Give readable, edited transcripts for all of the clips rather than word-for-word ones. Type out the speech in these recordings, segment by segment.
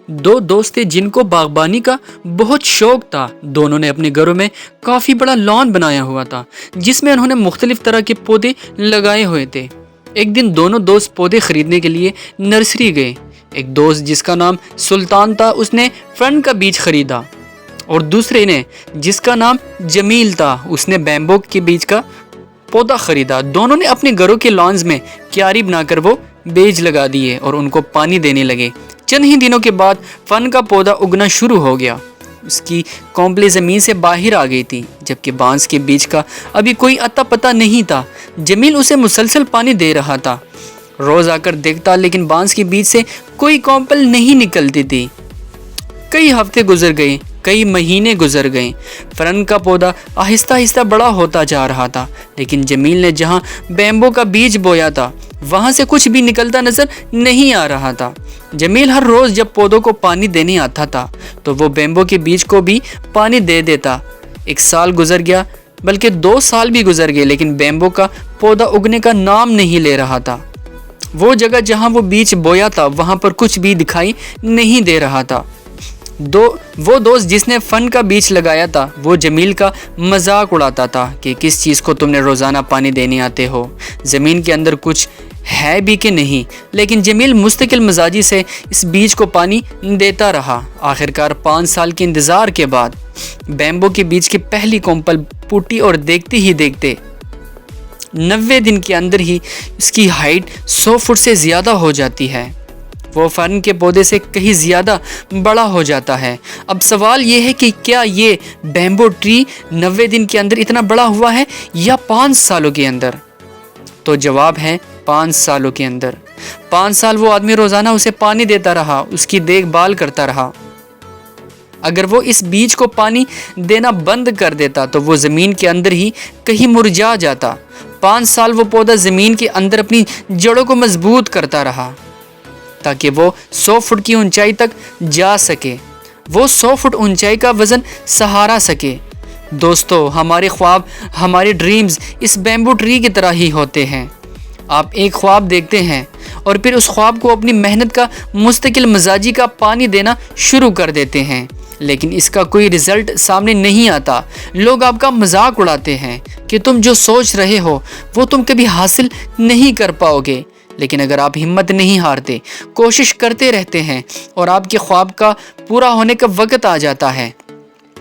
दो दोस्त थे जिनको बागबानी का बहुत शौक था। दोनों ने अपने घरों में काफ़ी बड़ा लॉन बनाया हुआ था जिसमें उन्होंने मुख्तलिफ तरह के पौधे लगाए हुए थे। एक दिन दोनों दोस्त पौधे खरीदने के लिए नर्सरी गए। एक दोस्त जिसका नाम सुल्तान था उसने फन का बीज खरीदा और दूसरे ने जिसका नाम जमील था उसने बैम्बो के बीज का पौधा खरीदा। दोनों ने अपने घरों के लॉन्स में क्यारी बनाकर वो बीज लगा दिए और उनको पानी देने लगे। चंद ही दिनों के बाद फन का पौधा उगना शुरू हो गया। उसकी कौंपलें ज़मीन से बाहर आ गई थी, जबकि बांस के बीज का अभी कोई अता पता नहीं था। जमील उसे मुसलसल पानी दे रहा था, रोज़ आकर देखता, लेकिन बांस के बीज से कोई कौंपल नहीं निकलती थी। कई हफ्ते गुजर गए, कई महीने गुजर गए। फरन का पौधा आहिस्ता आहिस्ता बड़ा होता जा रहा था, लेकिन जमील ने जहाँ बैम्बो का बीज बोया था वहाँ से कुछ भी निकलता नजर नहीं आ रहा था। जमील हर रोज़ जब पौधों को पानी देने आता था तो वो बैम्बो के बीज को भी पानी दे देता। एक साल गुजर गया, बल्कि 2 साल भी गुजर गए, लेकिन बैम्बो का पौधा उगने का नाम नहीं ले रहा था। वो जगह जहाँ वो बीज बोया था वहाँ पर कुछ भी दिखाई नहीं दे रहा था। वो दोस्त जिसने फन का बीज लगाया था वो जमील का मजाक उड़ाता था कि किस चीज़ को तुमने रोज़ाना पानी देने आते हो, ज़मीन के अंदर कुछ है भी कि नहीं। लेकिन जमील मुस्तकिल मिजाजी से इस बीज को पानी देता रहा। आखिरकार 5 साल के इंतज़ार के बाद बैम्बो के बीज की पहली कौंपल फूटी और देखते ही देखते 90 दिन के अंदर ही इसकी हाइट 100 फुट से ज़्यादा हो जाती है। वो फर्न के पौधे से कहीं ज़्यादा बड़ा हो जाता है। अब सवाल ये है कि क्या ये बैम्बो ट्री 90 दिन के अंदर इतना बड़ा हुआ है या 5 सालों के अंदर? तो जवाब है 5 सालों के अंदर। 5 साल वो आदमी रोज़ाना उसे पानी देता रहा, उसकी देखभाल करता रहा। अगर वो इस बीज को पानी देना बंद कर देता तो वो ज़मीन के अंदर ही कहीं मुरझा जाता। 5 साल वो पौधा ज़मीन के अंदर अपनी जड़ों को मजबूत करता रहा ताकि वो 100 फुट की ऊंचाई तक जा सके, वो 100 फुट ऊंचाई का वज़न सहारा सके। दोस्तों, हमारे ख्वाब, हमारे ड्रीम्स इस बैम्बू ट्री की तरह ही होते हैं। आप एक ख्वाब देखते हैं और फिर उस ख्वाब को अपनी मेहनत का मुस्तकिल मिजाजी का पानी देना शुरू कर देते हैं, लेकिन इसका कोई रिज़ल्ट सामने नहीं आता। लोग आपका मजाक उड़ाते हैं कि तुम जो सोच रहे हो वो तुम कभी हासिल नहीं कर पाओगे। लेकिन अगर आप हिम्मत नहीं हारते, कोशिश करते रहते हैं और आपके ख्वाब का पूरा होने का वक्त आ जाता है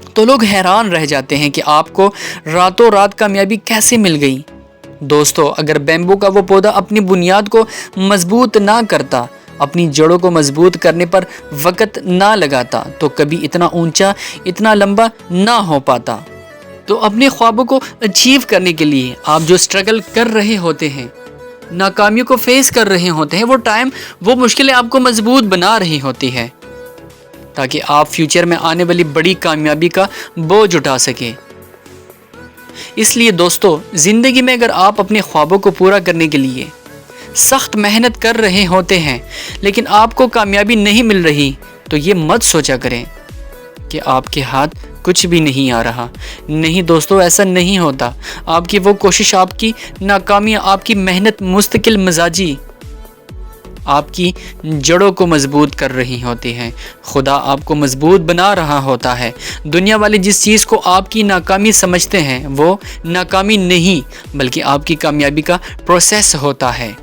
तो लोग हैरान रह जाते हैं कि आपको रातों रात कामयाबी कैसे मिल गई। दोस्तों, अगर बैम्बू का वो पौधा अपनी बुनियाद को मजबूत ना करता, अपनी जड़ों को मजबूत करने पर वक्त ना लगाता तो कभी इतना ऊंचा, इतना लंबा ना हो पाता। तो अपने ख्वाबों को अचीव करने के लिए आप जो स्ट्रगल कर रहे होते हैं, नाकामियों को फेस कर रहे होते हैं, वो टाइम, वो मुश्किलें आपको मजबूत बना रही होती है ताकि आप फ्यूचर में आने वाली बड़ी कामयाबी का बोझ उठा सके। इसलिए दोस्तों, ज़िंदगी में अगर आप अपने ख्वाबों को पूरा करने के लिए सख्त मेहनत कर रहे होते हैं लेकिन आपको कामयाबी नहीं मिल रही तो ये मत सोचा करें कि आपके हाथ कुछ भी नहीं आ रहा। नहीं दोस्तों, ऐसा नहीं होता। आपकी वो कोशिश, आपकी नाकामी, आपकी मेहनत, मुस्तकिल मिजाजी आपकी जड़ों को मजबूत कर रही होती हैं। खुदा आपको मजबूत बना रहा होता है। दुनिया वाले जिस चीज़ को आपकी नाकामी समझते हैं वो नाकामी नहीं, बल्कि आपकी कामयाबी का प्रोसेस होता है।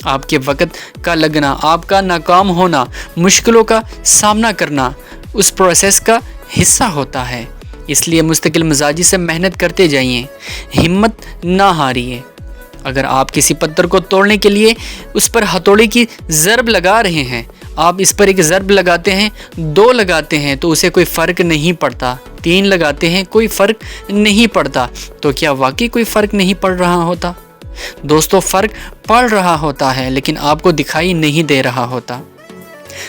आपके वक्त का लगना, आपका नाकाम होना, मुश्किलों का सामना करना उस प्रोसेस का हिस्सा होता है। इसलिए मुस्तकिल मिजाजी से मेहनत करते जाइए, हिम्मत ना हारिए। अगर आप किसी पत्थर को तोड़ने के लिए उस पर हथौड़े की ज़रब लगा रहे हैं, आप इस पर एक ज़रब लगाते हैं, 2 लगाते हैं तो उसे कोई फ़र्क नहीं पड़ता, 3 लगाते हैं कोई फ़र्क नहीं पड़ता, तो क्या वाकई कोई फ़र्क नहीं पड़ रहा होता? दोस्तों, फ़र्क पड़ रहा होता है लेकिन आपको दिखाई नहीं दे रहा होता।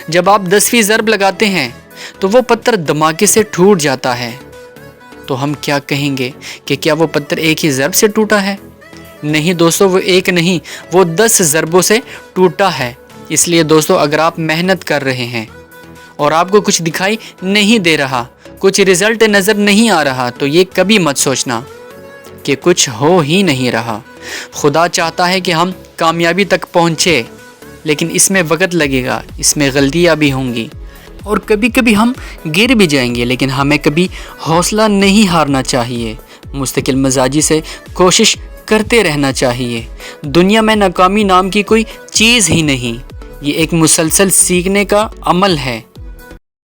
जब आप 10वीं ज़रब लगाते हैं तो वो पत्थर धमाके से टूट जाता है, तो हम क्या कहेंगे कि क्या वो पत्थर एक ही ज़रब से टूटा है? नहीं दोस्तों, वो एक नहीं, वो 10 ज़रबों से टूटा है। इसलिए दोस्तों, अगर आप मेहनत कर रहे हैं और आपको कुछ दिखाई नहीं दे रहा, कुछ रिज़ल्ट नज़र नहीं आ रहा, तो ये कभी मत सोचना कि कुछ हो ही नहीं रहा। खुदा चाहता है कि हम कामयाबी तक पहुँचे, लेकिन इसमें वक्त लगेगा, इसमें गलतियाँ भी होंगी। اور کبھی کبھی ہم گر بھی جائیں گے، لیکن ہمیں کبھی حوصلہ نہیں ہارنا چاہیے، مستقل مزاجی سے کوشش کرتے رہنا چاہیے۔ دنیا میں ناکامی نام کی کوئی چیز ہی نہیں، یہ ایک مسلسل سیکھنے کا عمل ہے۔